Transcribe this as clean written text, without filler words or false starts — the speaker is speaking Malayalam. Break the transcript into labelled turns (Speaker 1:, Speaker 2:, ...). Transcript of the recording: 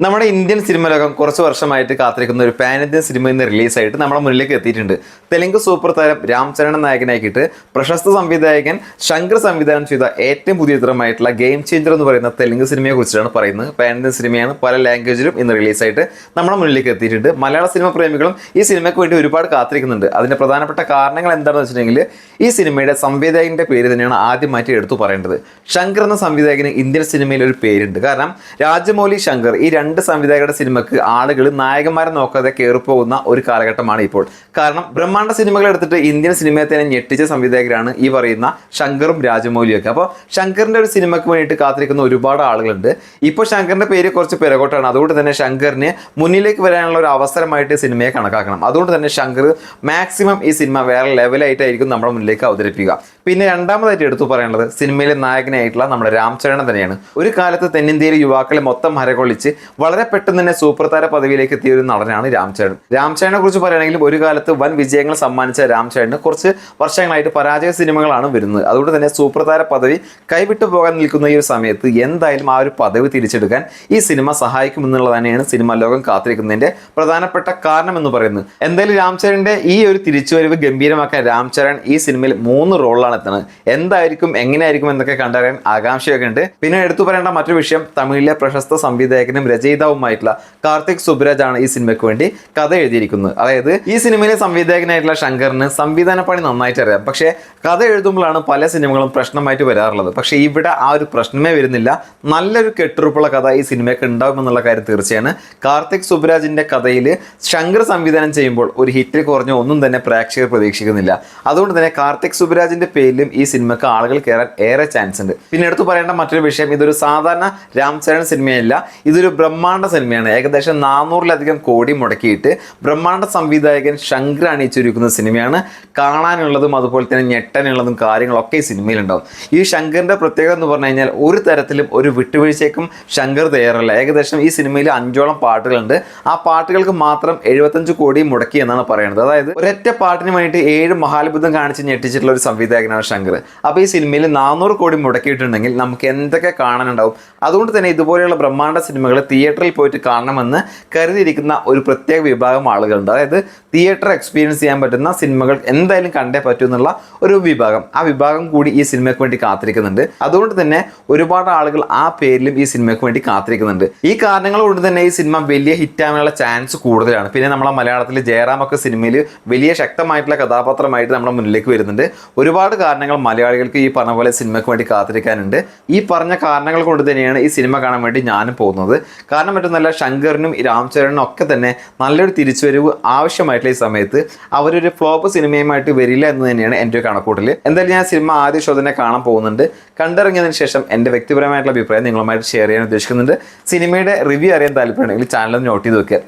Speaker 1: നമ്മുടെ ഇന്ത്യൻ സിനിമ ലോകം കുറച്ച് വർഷമായിട്ട് കാത്തിരിക്കുന്ന ഒരു പാൻ ഇന്ത്യൻ സിനിമ ഇന്ന് റിലീസായിട്ട് നമ്മുടെ മുന്നിലേക്ക് എത്തിയിട്ടുണ്ട്. തെലുങ്ക് സൂപ്പർ താരം രാം ചരണൻ നായകനാക്കിയിട്ട് പ്രശസ്ത സംവിധായകൻ ശങ്കർ സംവിധാനം ചെയ്ത ഏറ്റവും പുതിയ ചിത്രമായിട്ടുള്ള ഗെയിം ചേഞ്ചർ എന്ന് പറയുന്ന തെലുങ്ക് സിനിമയെ കുറിച്ചാണ് പറയുന്നത്. പാൻ ഇന്ത്യൻ സിനിമയാണ്, പല ലാംഗ്വേജിലും ഇന്ന് റിലീസായിട്ട് നമ്മുടെ മുന്നിലേക്ക് എത്തിയിട്ടുണ്ട്. മലയാള സിനിമ പ്രേമികളും ഈ സിനിമയ്ക്ക് വേണ്ടി ഒരുപാട് കാത്തിരിക്കുന്നുണ്ട്. അതിന്റെ പ്രധാനപ്പെട്ട കാരണങ്ങൾ എന്താണെന്ന് വെച്ചിട്ടുണ്ടെങ്കിൽ ഈ സിനിമയുടെ സംവിധായകന്റെ പേര് തന്നെയാണ് ആദ്യമായിട്ട് എടുത്തു പറയേണ്ടത്. ശങ്കർ എന്ന സംവിധായകന് ഇന്ത്യൻ സിനിമയിൽ ഒരു പേരുണ്ട്. കാരണം രാജമൗലി, ശങ്കർ ഈ രണ്ട് സംവിധായകരുടെ സിനിമക്ക് ആളുകൾ നായകന്മാരെ നോക്കാതെ കയറിപ്പോകുന്ന ഒരു കാലഘട്ടമാണ് ഇപ്പോൾ. കാരണം ബ്രഹ്മാണ്ഡ സിനിമകൾ എടുത്തിട്ട് ഇന്ത്യൻ സിനിമയെ തന്നെ ഞെട്ടിച്ച സംവിധായകരാണ് ഈ പറയുന്ന ശങ്കറും രാജമൗലിയും ഒക്കെ. അപ്പോൾ ശങ്കറിന്റെ ഒരു സിനിമയ്ക്ക് വേണ്ടിയിട്ട് കാത്തിരിക്കുന്ന ഒരുപാട് ആളുകളുണ്ട്. ഇപ്പോൾ ശങ്കറിന്റെ പേര് കുറച്ച് പിറകോട്ടാണ്. അതുകൊണ്ട് തന്നെ ശങ്കറിന് മുന്നിലേക്ക് വരാനുള്ള ഒരു അവസരമായിട്ട് സിനിമയെ കണക്കാക്കണം. അതുകൊണ്ട് തന്നെ ശങ്കർ മാക്സിമം ഈ സിനിമ വേറെ ലെവലായിട്ടായിരിക്കും നമ്മുടെ മുന്നിലേക്ക് അവതരിപ്പിക്കുക. പിന്നെ രണ്ടാമതായിട്ട് എടുത്തു പറയാനുള്ളത് സിനിമയിലെ നായകനായിട്ടുള്ള നമ്മുടെ രാം ചരണൻ തന്നെയാണ്. ഒരു കാലത്ത് തെന്നിന്ത്യയിലെ യുവാക്കളെ മൊത്തം ഹരകൊള്ളിച്ച് വളരെ പെട്ടെന്ന് തന്നെ സൂപ്പർ താര പദവിയിലേക്ക് എത്തിയ ഒരു നടനാണ് രാം ചരൺ. രാം ചരനെ കുറിച്ച് പറയുകയാണെങ്കിൽ ഒരു കാലത്ത് വൻ വിജയങ്ങൾ സമ്മാനിച്ച രാം ചരണ് കുറച്ച് വർഷങ്ങളായിട്ട് പരാജയ സിനിമകളാണ് വരുന്നത്. അതുകൊണ്ട് തന്നെ സൂപ്പർ താര പദവി കൈവിട്ടു പോകാൻ നിൽക്കുന്ന ഈ ഒരു സമയത്ത് എന്തായാലും ആ ഒരു പദവി തിരിച്ചെടുക്കാൻ ഈ സിനിമ സഹായിക്കുമെന്നുള്ളത് തന്നെയാണ് സിനിമാ ലോകം കാത്തിരിക്കുന്നതിന്റെ പ്രധാനപ്പെട്ട കാരണം എന്ന് പറയുന്നത്. എന്തായാലും രാം ചരണിന്റെ ഈ ഒരു തിരിച്ചുവരവ് ഗംഭീരമാക്കാൻ രാം ചരൺ ഈ സിനിമയിൽ 3 റോളാണ് എത്തുന്നത്. എന്തായിരിക്കും, എങ്ങനെയായിരിക്കും എന്നൊക്കെ കണ്ടറിയാൻ ആകാംക്ഷയൊക്കെ ഉണ്ട്. പിന്നെ എടുത്തു പറയേണ്ട മറ്റൊരു വിഷയം, തമിഴിലെ പ്രശസ്ത സംവിധായകനും രചയിതാവുമായിട്ടുള്ള കാർത്തിക് സുബ്രാജ് ആണ് ഈ സിനിമയ്ക്ക് വേണ്ടി കഥ എഴുതിയിരിക്കുന്നത്. അതായത് ഈ സിനിമയിലെ സംവിധായകനായിട്ടുള്ള ശങ്കറിന് സംവിധാന പണി നന്നായിട്ട് അറിയാം. പക്ഷേ കഥ എഴുതുമ്പോഴാണ് പല സിനിമകളും പ്രശ്നമായിട്ട് വരാറുള്ളത്. പക്ഷേ ഇവിടെ ആ ഒരു പ്രശ്നമേ വരുന്നില്ല. നല്ലൊരു കെട്ടുറപ്പുള്ള കഥ ഈ സിനിമയ്ക്ക് ഉണ്ടാകുമെന്നുള്ള കാര്യം തീർച്ചയാണ്. കാർത്തിക് സുബ്രാജിന്റെ കഥയിൽ ശങ്കർ സംവിധാനം ചെയ്യുമ്പോൾ ഒരു ഹിറ്റ് കുറഞ്ഞ ഒന്നും തന്നെ പ്രേക്ഷകർ പ്രതീക്ഷിക്കുന്നില്ല. അതുകൊണ്ട് തന്നെ കാർത്തിക് സുബ്രാജിന്റെ പേരിലും ഈ സിനിമയ്ക്ക് ആളുകൾ കയറാൻ ഏറെ ചാൻസ് ഉണ്ട്. പിന്നെ എടുത്തു പറയേണ്ട മറ്റൊരു വിഷയം, ഇതൊരു സാധാരണ രാം ചരൺ സിനിമയല്ല, ഇതൊരു ബ്രഹ്മാണ്ഡ സിനിമയാണ്. ഏകദേശം 400-ലധികം കോടി മുടക്കിയിട്ട് ബ്രഹ്മാണ്ഡ സംവിധായകൻ ശങ്കർ അണിയിച്ചൊരുക്കുന്ന സിനിമയാണ്. കാണാനുള്ളതും അതുപോലെ തന്നെ ഞെട്ടാനുള്ളതും കാര്യങ്ങളൊക്കെ ഈ സിനിമയിലുണ്ടാവും. ഈ ശങ്കറിന്റെ പ്രത്യേകത എന്ന് പറഞ്ഞു കഴിഞ്ഞാൽ ഒരു തരത്തിലും ഒരു വിട്ടുവീഴ്ചയ്ക്കും ശങ്കർ തയ്യാറല്ല. ഏകദേശം ഈ സിനിമയിൽ 5ഓളം പാട്ടുകളുണ്ട്. ആ പാട്ടുകൾക്ക് മാത്രം 75 കോടി മുടക്കി എന്നാണ് പറയുന്നത്. അതായത് ഒരൊറ്റ പാട്ടിന് വേണ്ടിയിട്ട് 7 മഹാത്ഭുതം കാണിച്ച് ഞെട്ടിച്ചിട്ടുള്ള ഒരു സംവിധായകനാണ് ശങ്കർ. അപ്പോൾ ഈ സിനിമയിൽ 400 കോടി മുടക്കിയിട്ടുണ്ടെങ്കിൽ നമുക്ക് എന്തൊക്കെ കാണാനുണ്ടാവും. അതുകൊണ്ട് തന്നെ ഇതുപോലെയുള്ള ബ്രഹ്മാണ്ഡ സിനിമകൾ തിയേറ്ററിൽ പോയിട്ട് കാണണമെന്ന് കരുതിയിരിക്കുന്ന ഒരു പ്രത്യേക വിഭാഗം ആളുകളുണ്ട്. അതായത് തിയേറ്റർ എക്സ്പീരിയൻസ് ചെയ്യാൻ പറ്റുന്ന സിനിമകൾ എന്തായാലും കണ്ടേ പറ്റൂ എന്നുള്ള ഒരു വിഭാഗം. ആ വിഭാഗം കൂടി ഈ സിനിമയ്ക്ക് വേണ്ടി കാത്തിരിക്കുന്നുണ്ട്. അതുകൊണ്ട് തന്നെ ഒരുപാട് ആളുകൾ ആ പേരിലും ഈ സിനിമയ്ക്ക് വേണ്ടി കാത്തിരിക്കുന്നുണ്ട്. ഈ കാരണങ്ങൾ കൊണ്ട് തന്നെ ഈ സിനിമ വലിയ ഹിറ്റാകാനുള്ള ചാൻസ് കൂടുതലാണ്. പിന്നെ നമ്മളെ മലയാളത്തിൽ ജയറാമൊക്കെ സിനിമയിൽ വലിയ ശക്തമായിട്ടുള്ള കഥാപാത്രമായിട്ട് നമ്മുടെ മുന്നിലേക്ക് വരുന്നുണ്ട്. ഒരുപാട് കാരണങ്ങൾ മലയാളികൾക്ക് ഈ പറഞ്ഞ പോലെ സിനിമയ്ക്ക് വേണ്ടി കാത്തിരിക്കാനുണ്ട്. ഈ പറഞ്ഞ കാരണങ്ങൾ കൊണ്ട് തന്നെയാണ് ഈ സിനിമ കാണാൻ വേണ്ടി ഞാനും പോകുന്നത്. കാരണം മറ്റൊന്നല്ല, ശങ്കറിനും രാം ചരണിനും ഒക്കെ തന്നെ നല്ലൊരു തിരിച്ചുവരവ് ആവശ്യമായിട്ടുള്ള ഈ സമയത്ത് അവരൊരു ഫ്ലോപ്പ് സിനിമയുമായിട്ട് വരില്ല എന്ന് തന്നെയാണ് എൻ്റെ ഒരു കണക്കൂട്ടൽ. എന്തായാലും ഞാൻ സിനിമ ആദ്യ ഷോ തന്നെ കാണാൻ പോകുന്നുണ്ട്. കണ്ടിറങ്ങിയതിന് ശേഷം എൻ്റെ വ്യക്തിപരമായിട്ടുള്ള അഭിപ്രായം നിങ്ങളുമായിട്ട് ഷെയർ ചെയ്യാൻ ഉദ്ദേശിക്കുന്നുണ്ട്. സിനിമയുടെ റിവ്യൂ അറിയാൻ താല്പര്യമുണ്ടെങ്കിൽ ചാനൽ നോട്ട് ചെയ്ത് വെക്കുക.